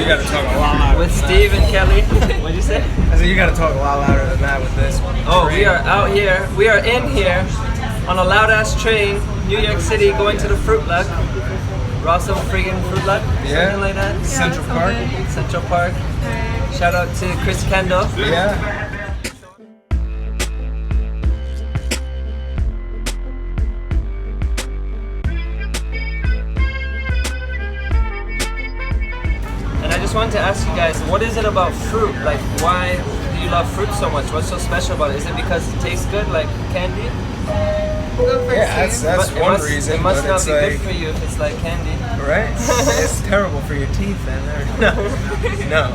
you gotta talk a lot louder. With Steve and Kelly. What'd you say? I said you gotta talk a lot louder than that with this one. Oh, we are out here. We are in here on a loud ass train, New York City, going to the Fruit Luck. Rossum friggin' Fruit Luck. Yeah. Something like that. Yeah, Central Park. good. Central Park. Shout out to Chris Kendall. Yeah. And I just wanted to ask you guys, what is it about fruit? Like, why do you love fruit so much? What's so special about it? Is it because it tastes good, like candy? Go first, Yeah, Steve. that's But one reason. It must but not it's be like, good for you if it's like candy. right? It's terrible for your teeth, and no.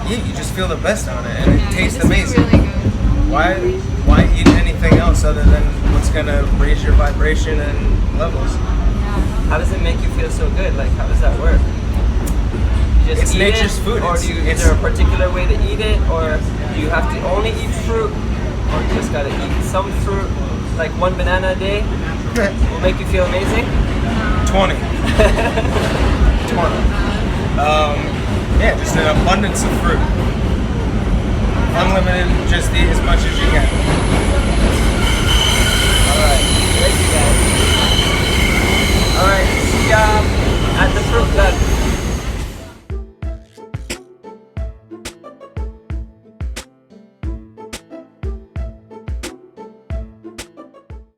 Yeah, you just feel the best on it, and it tastes It's amazing. really good. Why eat anything else other than what's gonna raise your vibration and levels? How does it make you feel so good? Like, how does that work? You just It's eat nature's it, food. or It's- is it's- there a particular way to eat it, or do you have to only eat fruit, or you just gotta eat some fruit, like one banana a day, will make you feel amazing? 20. 20. Yeah, just an abundance of fruit. Unlimited, just eat as much as you can.